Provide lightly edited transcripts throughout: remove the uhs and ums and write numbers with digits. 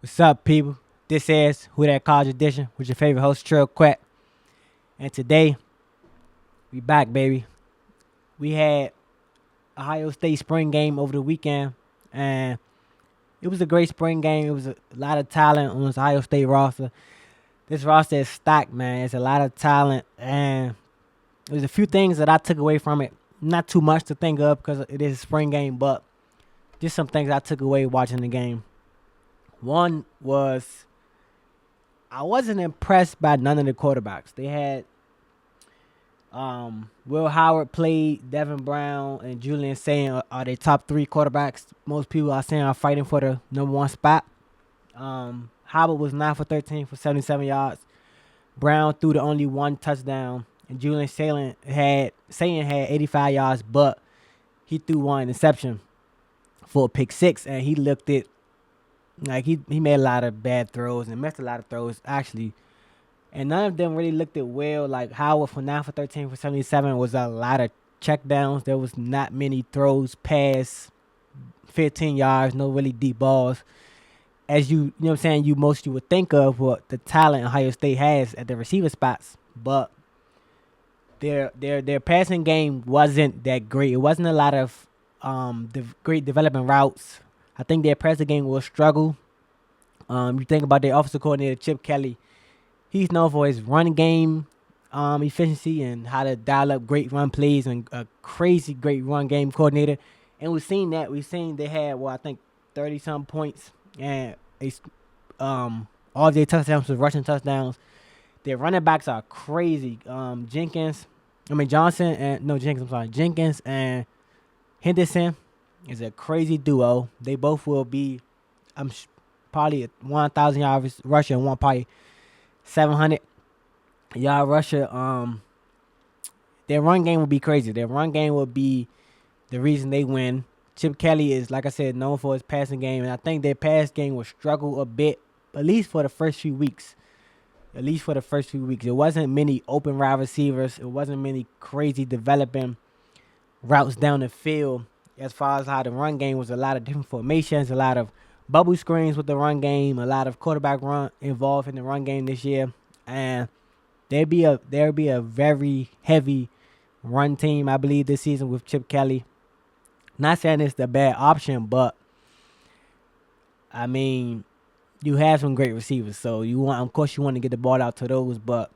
What's up, people? This is Who That College Edition with your favorite host, Trill Quack. And today, we back, baby. We had Ohio State spring game over the weekend, and it was a great spring game. It was a lot of talent on this Ohio State roster. This roster is stacked, man. It's a lot of talent, and there's a few things that I took away from it. Not too much to think of because it is a spring game, but just some things I took away watching the game. One was I wasn't impressed by none of the quarterbacks. They had Will Howard played, Devin Brown and Julian saying are they top three quarterbacks. Most people are saying are fighting for the number one spot. Howard was 9 for 13 for 77 yards. Brown threw the only one touchdown, and Julian Saying had 85 yards, but he threw one interception for a pick six, and he looked it like he made a lot of bad throws and missed a lot of throws actually, and none of them really looked it well. Like Howard for 9 for 13 for 77 was a lot of check downs. There was not many throws past 15 yards, no really deep balls. As you know what I'm saying, you would think of what the talent Ohio State has at the receiver spots, but their passing game wasn't that great. It wasn't a lot of great development routes. I think their passing game will struggle. You think about their offensive coordinator Chip Kelly. He's known for his run game efficiency and how to dial up great run plays and a crazy great run game coordinator. And we've seen that. We've seen they had I think 30 some points and all of their touchdowns was rushing touchdowns. Their running backs are crazy. Jenkins and Henderson is a crazy duo. They both will be, probably a 1,000 yard rusher and one probably 700-yard rusher. Their run game will be crazy. Their run game will be the reason they win. Chip Kelly is, like I said, known for his passing game, and I think their pass game will struggle a bit, at least for the first few weeks. It wasn't many open wide receivers. It wasn't many crazy developing routes down the field. As far as how the run game was, a lot of different formations, a lot of bubble screens with the run game, a lot of quarterback run involved in the run game this year, and there'll be a very heavy run team, I believe, this season with Chip Kelly. Not saying it's the bad option, but I mean, you have some great receivers, so of course, you want to get the ball out to those, but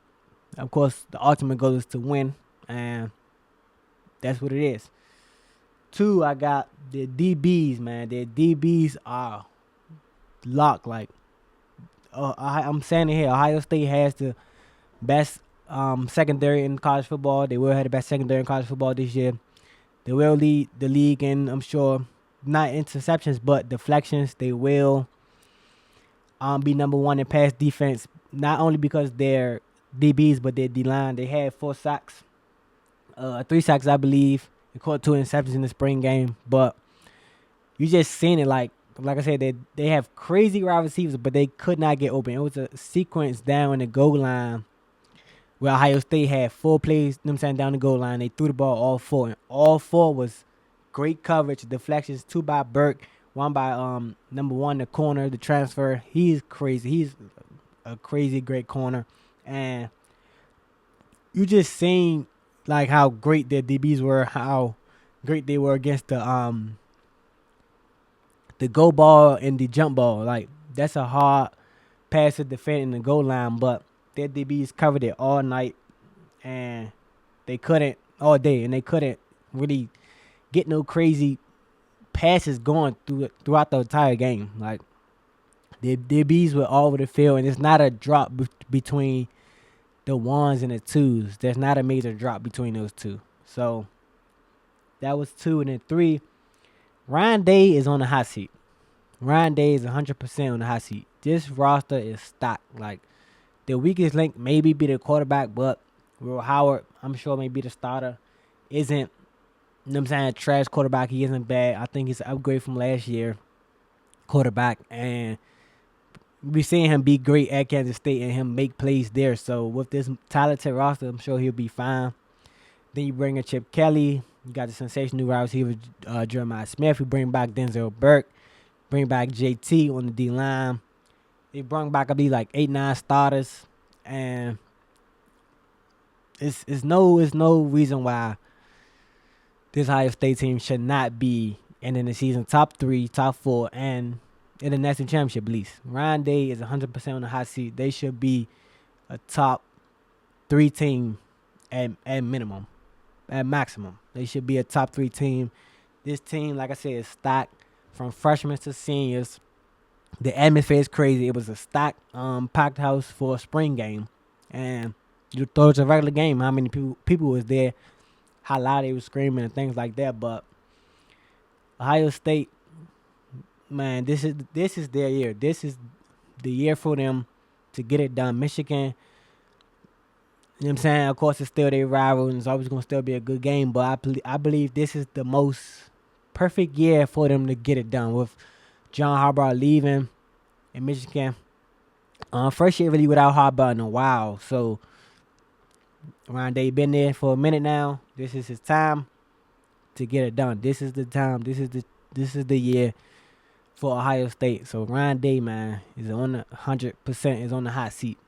of course, the ultimate goal is to win, and that's what it is. Two, I got the DBs, man. The DBs are locked. Like, I'm saying it here, Ohio State has the best secondary in college football. They will have the best secondary in college football this year. They will lead the league in, I'm sure, not interceptions, but deflections. They will be number one in pass defense, not only because they're DBs, but their D-line. They had 4 sacks, 3 sacks, I believe. They caught 2 interceptions in the spring game, but you just seen it. Like I said, they have crazy wide receivers, but they could not get open. It was a sequence down in the goal line where Ohio State had 4 plays, down the goal line. They threw the ball all 4, and all 4 was great coverage, deflections, 2 by Burke, 1 by number 1, the corner, the transfer. He's crazy. He's a crazy great corner, and you just seen like how great their DBs were, how great they were against the go ball and the jump ball. Like, that's a hard pass to defend in the goal line, but their DBs covered it all night, and they couldn't all day, and they couldn't really get no crazy passes going throughout the entire game. Like, the DBs were all over the field, and it's not a drop between the ones and the twos. There's not a major drop between those two. So that was 2, and then 3. Ryan Day is on the hot seat. Ryan Day is 100% on the hot seat. This roster is stocked. Like, the weakest link maybe be the quarterback, but Will Howard, I'm sure, may be the starter. Isn't, a trash quarterback. He isn't bad. I think he's an upgrade from last year quarterback, and we seeing him be great at Kansas State and him make plays there. So with this talented roster, I'm sure he'll be fine. Then you bring in Chip Kelly. You got the sensational wide receiver Jeremiah Smith. You bring back Denzel Burke. Bring back JT on the D line. They brought back, I believe, like 8, 9 starters, and it's no reason why this Ohio State team should not be ending the season top 3, top 4, and in the national championship at least. Ryan Day is 100% on the hot seat. They should be a top 3 team at minimum, at maximum. They should be a top 3 team. This team, like I said, is stacked from freshmen to seniors. The atmosphere is crazy. It was a stacked, packed house for a spring game, and you thought it was a regular game. How many people was there? How loud they was screaming and things like that. But Ohio State, man, this is their year. This is the year for them to get it done. Michigan, you know what I'm saying? Of course, it's still their rival, and it's always going to still be a good game. But I believe this is the most perfect year for them to get it done with John Harbaugh leaving in Michigan. First year really without Harbaugh in a while. So, Ryan Day been there for a minute now. This is his time to get it done. This is the time. This is the year for Ohio State. So Ryan Day, man, is on the 100% is on the hot seat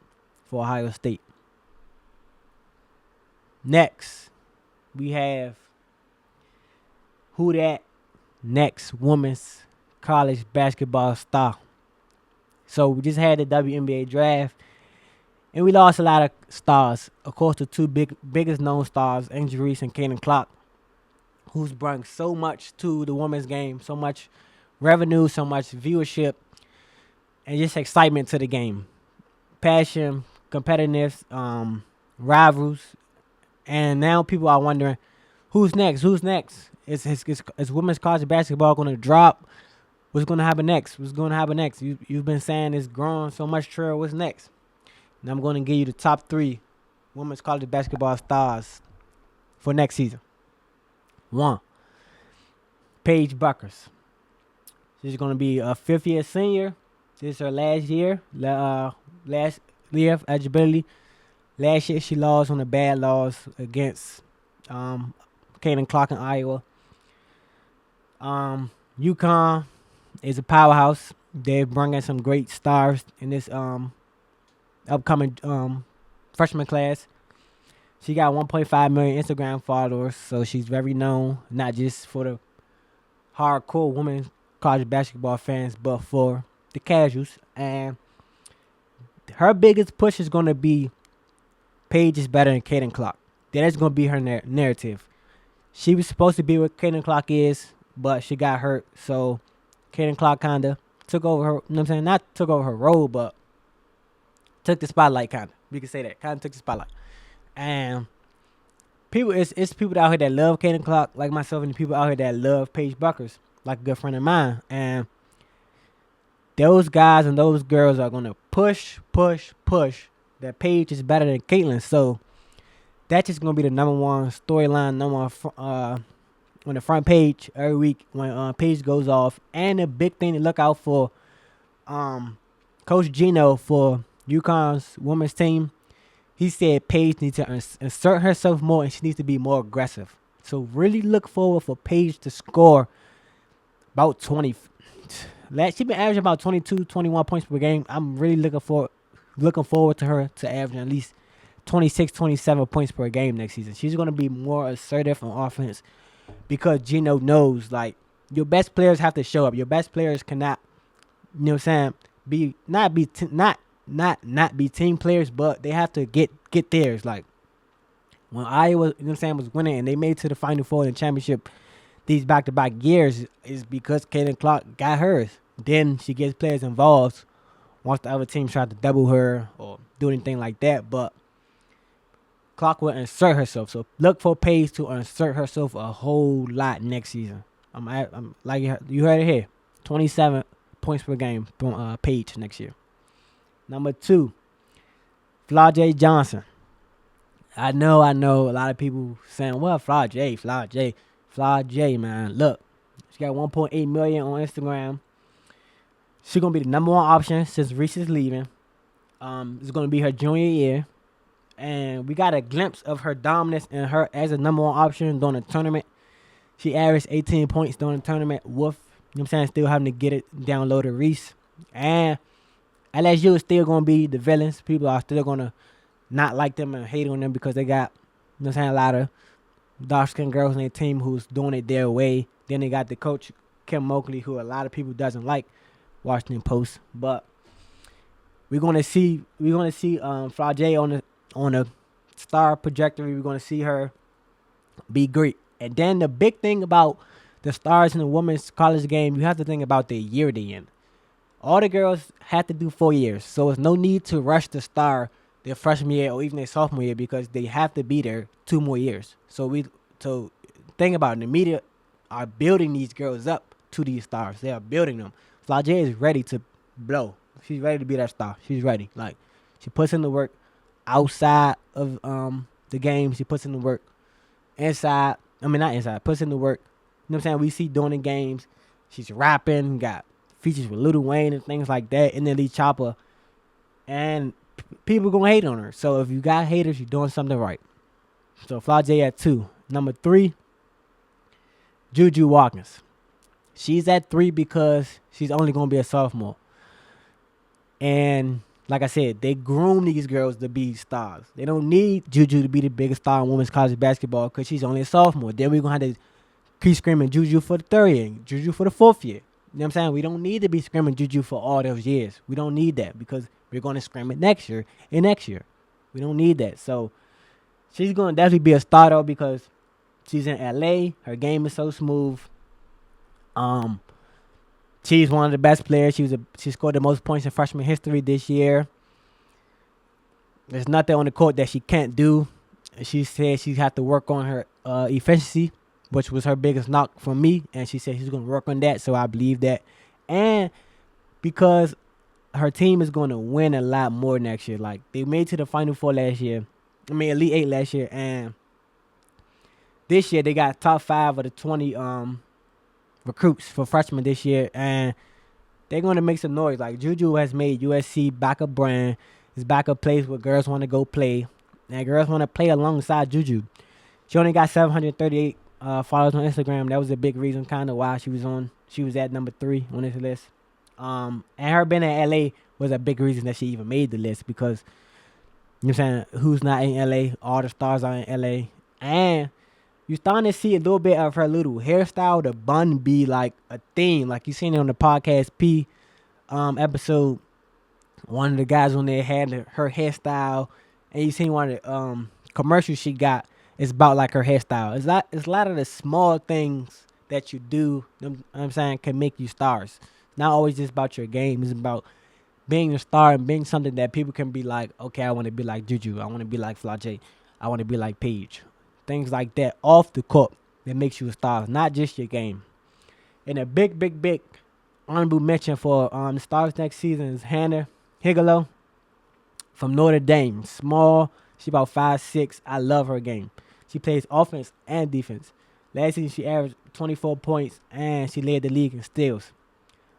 for Ohio State. Next, we have who that next women's college basketball star. So we just had the WNBA draft, and we lost a lot of stars. Of course, the two biggest known stars, Angel Reese and Caitlin Clark, who's brought so much to the women's game, so much revenue, so much viewership, and just excitement to the game. Passion, competitiveness, rivals, and now people are wondering, who's next? Who's next? Is women's college basketball going to drop? What's going to happen next? What's going to happen next? You've been saying it's growing so much, trail. What's next? And I'm going to give you the top 3 women's college basketball stars for next season. 1, Paige Bueckers. She's going to be a 5th-year senior. This is her last year. Last year of eligibility. Last year she lost on a bad loss against Caitlin Clark in Iowa. UConn is a powerhouse. They're bringing some great stars in this upcoming freshman class. She got 1.5 million Instagram followers, so she's very known, not just for the hardcore women college basketball fans, but for the casuals. And her biggest push is going to be Paige is better than Caitlin Clark. That is going to be her narrative. She was supposed to be what Caitlin Clark is, but she got hurt, so Caitlin Clark kind of took over her, you know what I'm saying? Not took over her role, but took the spotlight, kind of. We can say that. Kind of took the spotlight. And people, it's people out here that love Caitlin Clark, like myself, and the people out here that love Paige Bueckers, like a good friend of mine. And those guys and those girls are going to push that Paige is better than Caitlin. So that's just going to be the number one storyline, on the front page every week when Paige goes off. And the big thing to look out for, Coach Gino for UConn's women's team, he said Paige needs to insert herself more and she needs to be more aggressive. So really look forward for Paige to score about 20. She's been averaging about 22, 21 points per game. I'm really looking forward to her to average at least 26, 27 points per game next season. She's going to be more assertive on offense because Gino knows, like, your best players have to show up. Your best players cannot, you know what I'm saying, not be team players, but they have to get theirs. Like, when Iowa, you know what I'm saying, was winning and they made it to the Final Four in the championship these back-to-back years is because Caitlin Clark got hers. Then she gets players involved once the other team tried to double her or do anything like that. But Clark will insert herself. So look for Paige to insert herself a whole lot next season. I'm like you heard it here. 27 points per game from Paige next year. Number 2, Flau'jae Johnson. I know a lot of people saying, well, Flau'jae, man. Look, she got 1.8 million on Instagram. She's going to be the number 1 option since Reese is leaving. It's going to be her junior year. And we got a glimpse of her dominance and her as a number 1 option during the tournament. She averaged 18 points during the tournament with, you know what I'm saying, still having to get it down low to Reese. And LSU is still gonna be the villains. People are still gonna not like them and hate on them because they got, you know what I'm saying, a lot of dark skinned girls on their team who's doing it their way. Then they got the coach Kim Oakley, who a lot of people doesn't like, Washington Post. But we're gonna see Flau'jae on a star trajectory. We're gonna see her be great. And then the big thing about the stars in the women's college game, you have to think about the year they in. All the girls had to do 4 years, so there's no need to rush the star their freshman year or even their sophomore year because they have to be there 2 more years. So think about it. The media are building these girls up to these stars. They are building them. Flau'jae is ready to blow. She's ready to be that star. She's ready. Like, she puts in the work outside of the game. She puts in the work inside. I mean, not inside. Puts in the work. You know what I'm saying? We see during the games. She's rapping. Got features with Lil Wayne and things like that. In the Elite Chopper. And people gonna hate on her. So if you got haters, you're doing something right. So Flau'jae at 2. Number 3, Juju Watkins. She's at 3 because she's only gonna be a sophomore. And like I said, they groom these girls to be stars. They don't need Juju to be the biggest star in women's college basketball because she's only a sophomore. Then we're going to have to keep screaming Juju for the 3rd year, Juju for the 4th year. You know what I'm saying? We don't need to be screaming Juju for all those years. We don't need that because we're going to scream it next year and next year. We don't need that. So she's going to definitely be a star, though, because she's in LA. Her game is so smooth. She's one of the best players. She scored the most points in freshman history this year. There's nothing on the court that she can't do. She said she had to work on her efficiency, which was her biggest knock from me. And she said she's going to work on that, so I believe that. And because her team is going to win a lot more next year. Like, they made to the Final Four last year. I mean, Elite 8 last year. And this year, they got top 5 of the 20 recruits for freshmen this year, and they're going to make some noise. Like, Juju has made USC backup brand. It's backup place where girls want to go play, and girls want to play alongside Juju. She only got 738 followers on Instagram. That was a big reason kind of why she was at number 3 on this list. And her being in LA was a big reason that she even made the list because, you know what I'm saying, who's not in LA? All the stars are in LA. And you're starting to see a little bit of her little hairstyle, the bun, be like a theme. Like you seen it on the Podcast P episode. One of the guys on there had her hairstyle, and you seen one of the commercials she got. It's about like her hairstyle. It's a lot of the small things that you do, you know what I'm saying, can make you stars. It's not always just about your game. It's about being a star and being something that people can be like, okay, I want to be like Juju. I want to be like Flau'jae. I want to be like Paige. Things like that off the court that makes you a star, not just your game. And a big honorable mention for the stars next season is Hannah Higelo from Notre Dame. Small, she about 5'6". I love her game. She plays offense and defense. Last season she averaged 24 points and she led the league in steals.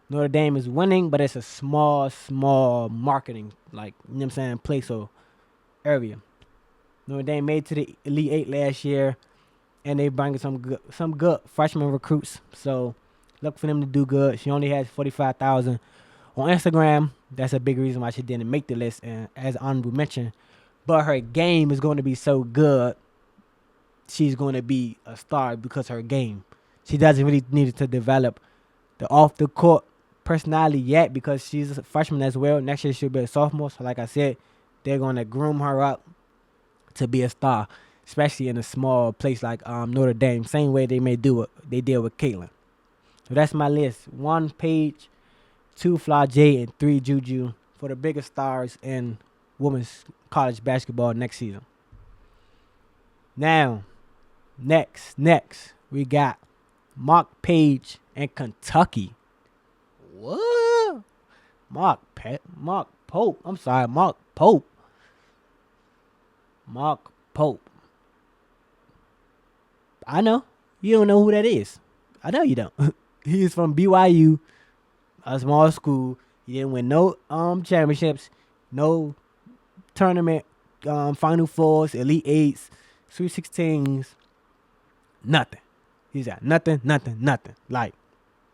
Notre Dame is winning, but it's a small marketing, like, you know what I'm saying, place or area. Notre Dame made to the Elite 8 last year, and they bringing some good freshman recruits. So look for them to do good. She only has 45,000 on Instagram. That's a big reason why she didn't make the list, and as honorable mention. But her game is going to be so good, she's going to be a star because her game. She doesn't really need to develop the off the court personality yet because she's a freshman as well. Next year she'll be a sophomore. So like I said, they're going to groom her up to be a star, especially in a small place like Notre Dame. Same way they did with Caitlin. So that's my list. 1 Paige, 2 Flau'jae, and 3 Juju for the biggest stars in women's college basketball next season. Now, next we got Mark Page and Kentucky. What? Mark Pope. I'm sorry, Mark Pope. Mark Pope. I know. You don't know who that is. I know you don't. He is from BYU, a small school. He didn't win no championships, no tournament, Final Fours, Elite 8s, Sweet 16s. Nothing. He's got nothing. Like,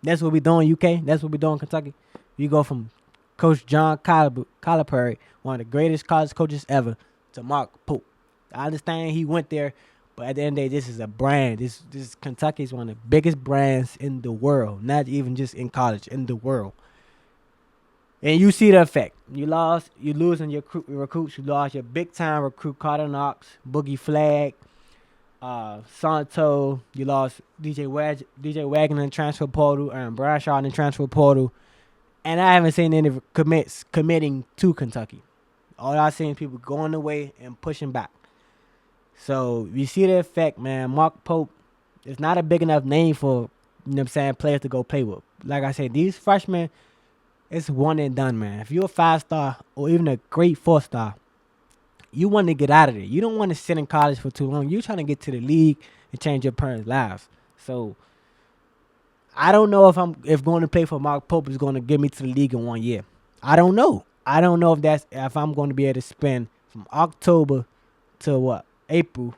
that's what we doing, UK. That's what we doing, Kentucky. You go from Coach John Calipari, one of the greatest college coaches ever, to Mark Pope. I understand he went there, but at the end of the day, this is a brand. This Kentucky is one of the biggest brands in the world, not even just in college, in the world. And you see the effect. You losing your recruits. You lost your big time recruit Carter Knox, Boogie Flag, Santo. You lost DJ Wagner in transfer portal, and Bradshaw in transfer portal. And I haven't seen any committing to Kentucky. All I've seen is people going away and pushing back. So you see the effect, man. Mark Pope is not a big enough name for, players to go play with. Like I said, these freshmen, it's one and done, man. If you're a 5-star or even a great 4-star, you want to get out of there. You don't want to sit in college for too long. You're trying to get to the league and change your parents' lives. So I don't know if going to play for Mark Pope is going to get me to the league in 1 year. I don't know. I don't know if I'm going to be able to spend from October to April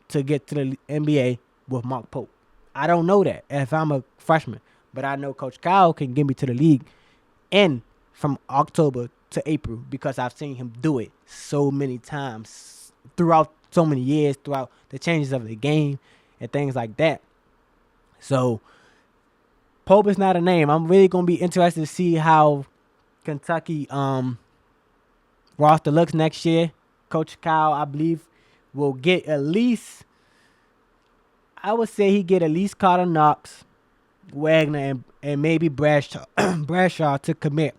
to get to the NBA with Mark Pope. I don't know that if I'm a freshman, but I know Coach Kyle can get me to the league and from October to April because I've seen him do it so many times throughout so many years, throughout the changes of the game and things like that. So Pope is not a name. I'm really going to be interested to see how Kentucky roster looks next year. Coach Kyle, I believe, will get at least, I would say he get at least Carter Knox, Wagner, and maybe Bradshaw to commit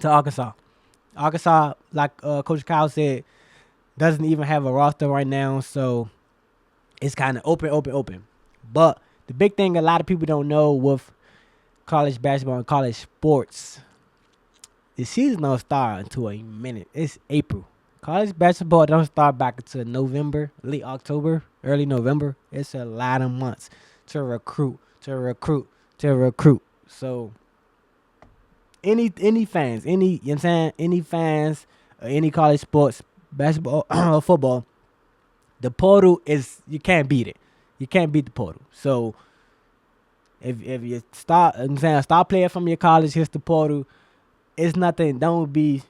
to Arkansas. Arkansas, like Coach Kyle said, doesn't even have a roster right now, so it's kind of open. But the big thing a lot of people don't know with college basketball and college sports, the season don't start until a minute. It's April. College basketball don't start back until November, late October, early November. It's a lot of months to recruit. So any fans, any fans of any college sports, basketball or football, the portal is, you can't beat it. You can't beat the portal. So if you start playing from your college, hits the portal, it's nothing. Don't be,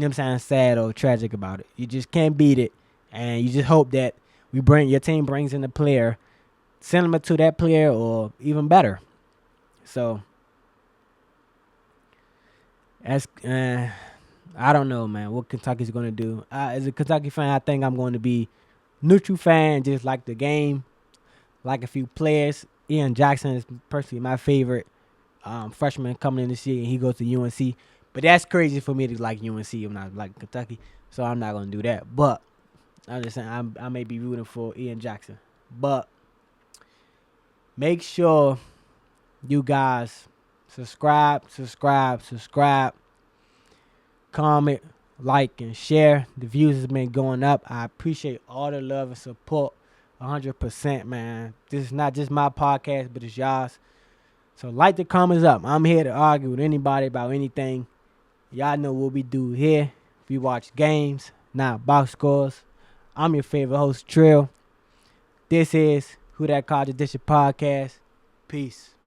sad or tragic about it. You just can't beat it, and you just hope that your team brings in a player similar to that player or even better. So as I don't know, man, what Kentucky's going to do. As a Kentucky fan, I think I'm going to be neutral fan, just like the game, like a few players. Ian Jackson is personally my favorite freshman coming in this year, and he goes to UNC. But that's crazy for me to like UNC when I like Kentucky, so I'm not going to do that. But I'm just saying I may be rooting for Ian Jackson. But make sure you guys subscribe, comment, like, and share. The views has been going up. I appreciate all the love and support 100%, man. This is not just my podcast, but it's y'all's. So like the comments up. I'm here to argue with anybody about anything. Y'all know what we do here. We watch games, not box scores. I'm your favorite host, Trill. This is Who That College Edition Podcast. Peace.